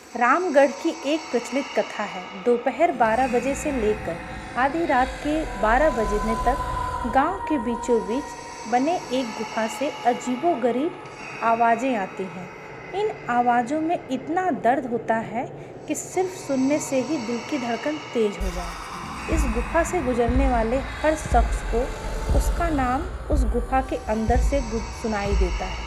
रामगढ़ की एक प्रचलित कथा है। दोपहर 12 बजे से लेकर आधी रात के 12 बजने तक गांव के बीचों बीच बने एक गुफा से अजीबोगरीब आवाज़ें आती हैं। इन आवाज़ों में इतना दर्द होता है कि सिर्फ सुनने से ही दिल की धड़कन तेज हो जाए। इस गुफा से गुजरने वाले हर शख्स को उसका नाम उस गुफा के अंदर से सुनाई देता है।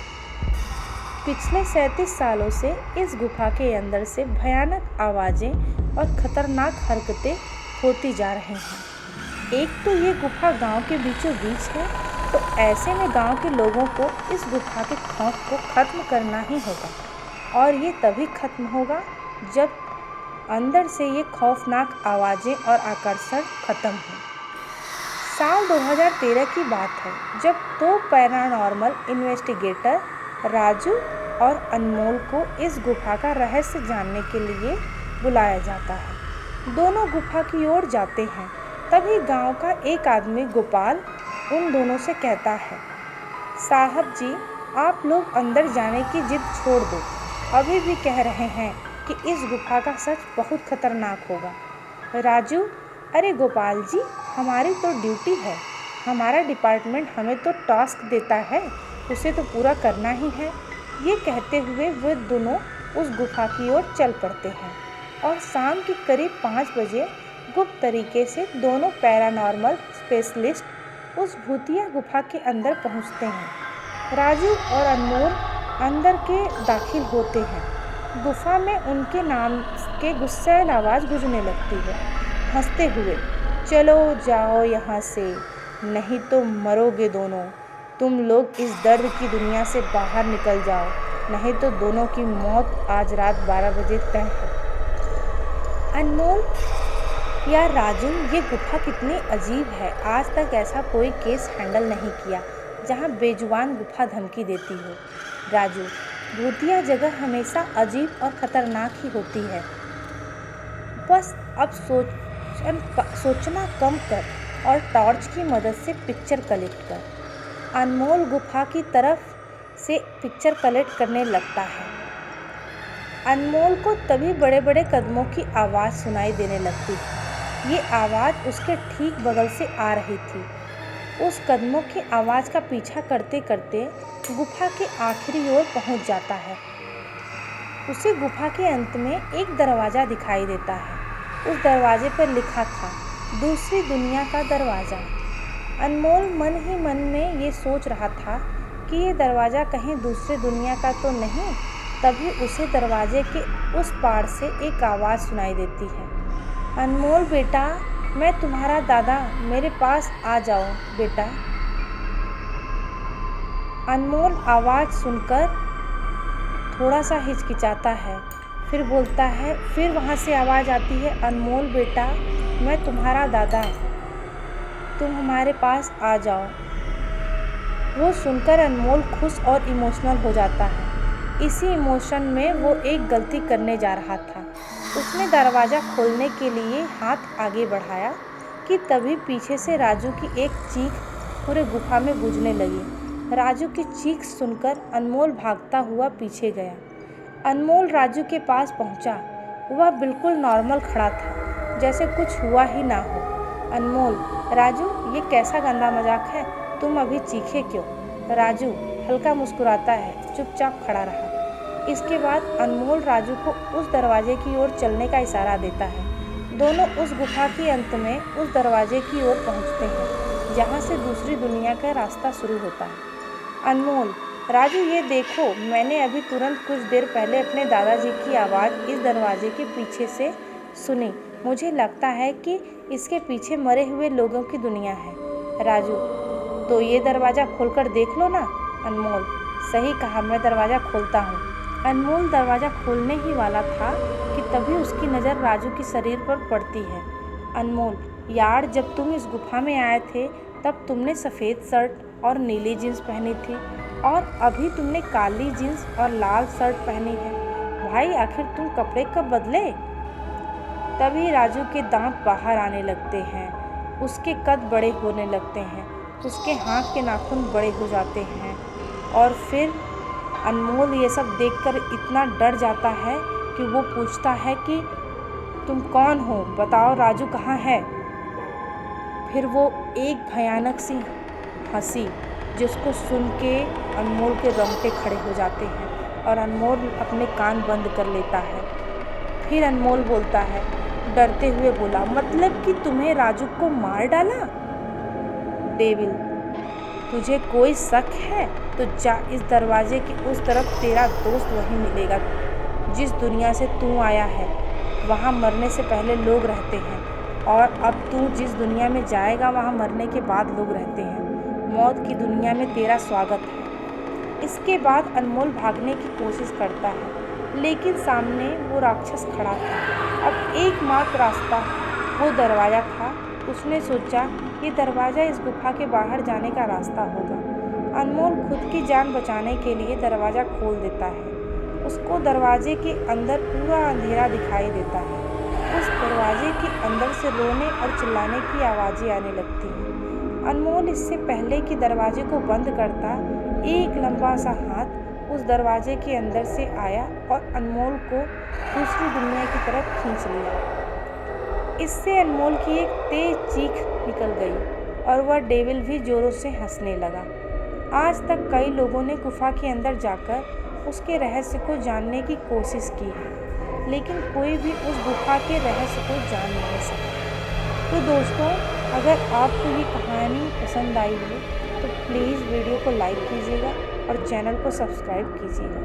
पिछले 37 सालों से इस गुफा के अंदर से भयानक आवाज़ें और ख़तरनाक हरकतें होती जा रही हैं। एक तो ये गुफा गांव के बीचों बीच है, तो ऐसे में गांव के लोगों को इस गुफा के खौफ को ख़त्म करना ही होगा, और ये तभी ख़त्म होगा जब अंदर से ये खौफनाक आवाज़ें और आकर्षण ख़त्म हो। साल 2013 की बात है, जब दो पैरानॉर्मल इन्वेस्टिगेटर राजू और अनमोल को इस गुफा का रहस्य जानने के लिए बुलाया जाता है। दोनों गुफा की ओर जाते हैं। तभी गांव का एक आदमी गोपाल उन दोनों से कहता है, साहब जी, आप लोग अंदर जाने की जिद छोड़ दो। अभी भी कह रहे हैं कि इस गुफा का सच बहुत खतरनाक होगा। राजू, अरे गोपाल जी, हमारी तो ड्यूटी है, हमारा डिपार्टमेंट हमें तो टास्क देता है, उसे तो पूरा करना ही है। ये कहते हुए वे दोनों उस गुफा की ओर चल पड़ते हैं और शाम के करीब 5 बजे गुप्त तरीके से दोनों पैरानॉर्मल स्पेशलिस्ट उस भूतिया गुफा के अंदर पहुंचते हैं। राजू और अनमोल अंदर के दाखिल होते हैं। गुफा में उनके नाम के गुस्सैल आवाज़ गूंजने लगती है, हंसते हुए, चलो जाओ यहाँ से, नहीं तो मरोगे दोनों। तुम लोग इस दर्द की दुनिया से बाहर निकल जाओ, नहीं तो दोनों की मौत आज रात 12 बजे तय है। अनमोल, यार राजू, ये गुफा कितनी अजीब है। आज तक ऐसा कोई केस हैंडल नहीं किया जहाँ बेजुबान गुफा धमकी देती हो। राजू, भूतिया जगह हमेशा अजीब और ख़तरनाक ही होती है। बस अब सोचना कम कर और टॉर्च की मदद से पिक्चर कलेक्ट कर। अनमोल गुफा की तरफ से पिक्चर कलेक्ट करने लगता है। अनमोल को तभी बड़े बड़े कदमों की आवाज़ सुनाई देने लगती है। ये आवाज़ उसके ठीक बगल से आ रही थी। उस कदमों की आवाज़ का पीछा करते करते गुफा के आखिरी ओर पहुंच जाता है। उसे गुफा के अंत में एक दरवाज़ा दिखाई देता है। उस दरवाजे पर लिखा था, दूसरी दुनिया का दरवाज़ा। अनमोल मन ही मन में ये सोच रहा था कि ये दरवाज़ा कहीं दूसरी दुनिया का तो नहीं। तभी उसे दरवाजे के उस पार से एक आवाज़ सुनाई देती है, अनमोल बेटा, मैं तुम्हारा दादा, मेरे पास आ जाओ बेटा। अनमोल आवाज़ सुनकर थोड़ा सा हिचकिचाता है, फिर बोलता है, फिर वहाँ से आवाज़ आती है, अनमोल बेटा, मैं तुम्हारा दादा, तुम हमारे पास आ जाओ। वो सुनकर अनमोल खुश और इमोशनल हो जाता है। इसी इमोशन में वो एक गलती करने जा रहा था। उसने दरवाज़ा खोलने के लिए हाथ आगे बढ़ाया कि तभी पीछे से राजू की एक चीख पूरे गुफा में गूंजने लगी। राजू की चीख सुनकर अनमोल भागता हुआ पीछे गया। अनमोल राजू के पास पहुंचा। वह बिल्कुल नॉर्मल खड़ा था, जैसे कुछ हुआ ही ना हो। अनमोल, राजू, ये कैसा गंदा मजाक है, तुम अभी चीखे क्यों? राजू हल्का मुस्कुराता है, चुपचाप खड़ा रहा। इसके बाद अनमोल राजू को उस दरवाजे की ओर चलने का इशारा देता है। दोनों उस गुफा के अंत में उस दरवाजे की ओर पहुंचते हैं जहां से दूसरी दुनिया का रास्ता शुरू होता है। अनमोल, राजू, ये देखो, मैंने अभी तुरंत कुछ देर पहले अपने दादाजी की आवाज़ इस दरवाजे के पीछे से सुनी। मुझे लगता है कि इसके पीछे मरे हुए लोगों की दुनिया है। राजू, तो ये दरवाज़ा खोलकर देख लो ना। अनमोल, सही कहा, मैं दरवाज़ा खोलता हूँ। अनमोल दरवाज़ा खोलने ही वाला था कि तभी उसकी नज़र राजू के शरीर पर पड़ती है। अनमोल, यार, जब तुम इस गुफा में आए थे तब तुमने सफ़ेद शर्ट और नीली जीन्स पहनी थी, और अभी तुमने काली जीन्स और लाल शर्ट पहनी है। भाई, आखिर तुम कपड़े कब बदले? तभी राजू के दांत बाहर आने लगते हैं, उसके कद बड़े होने लगते हैं, उसके हाथ के नाखून बड़े हो जाते हैं, और फिर अनमोल ये सब देखकर इतना डर जाता है कि कि वो पूछता है कि तुम कौन हो, बताओ राजू कहाँ है। फिर वो एक भयानक सी हंसी जिसको सुन के अनमोल के रोंगटे खड़े हो जाते हैं और अनमोल अपने कान बंद कर लेता है। फिर अनमोल बोलता है, डरते हुए बोला, मतलब कि तुम्हें राजू को मार डाला। डेविल, तुझे कोई शक है तो जा, इस दरवाजे के उस तरफ तेरा दोस्त वहीं मिलेगा। जिस दुनिया से तू आया है वहाँ मरने से पहले लोग रहते हैं, और अब तू जिस दुनिया में जाएगा वहाँ मरने के बाद लोग रहते हैं। मौत की दुनिया में तेरा स्वागत है। इसके बाद अनमोल भागने की कोशिश करता है, लेकिन सामने वो राक्षस खड़ा था। अब एकमात्र रास्ता वो दरवाज़ा था। उसने सोचा ये दरवाज़ा इस गुफा के बाहर जाने का रास्ता होगा। अनमोल खुद की जान बचाने के लिए दरवाज़ा खोल देता है। उसको दरवाजे के अंदर पूरा अंधेरा दिखाई देता है। उस दरवाजे के अंदर से रोने और चिल्लाने की आवाज़ें आने लगती हैं। अनमोल इससे पहले कि दरवाजे को बंद करता, एक लंबा सा हाथ उस दरवाजे के अंदर से आया और अनमोल को दूसरी दुनिया की तरफ खींच लिया। इससे अनमोल की एक तेज चीख निकल गई और वह डेविल भी जोरों से हंसने लगा। आज तक कई लोगों ने गुफा के अंदर जाकर उसके रहस्य को जानने की कोशिश की है, लेकिन कोई भी उस गुफा के रहस्य को जान नहीं सका। तो दोस्तों, अगर आपको ये कहानी पसंद आई हो तो प्लीज़ वीडियो को लाइक कीजिएगा और चैनल को सब्सक्राइब कीजिएगा।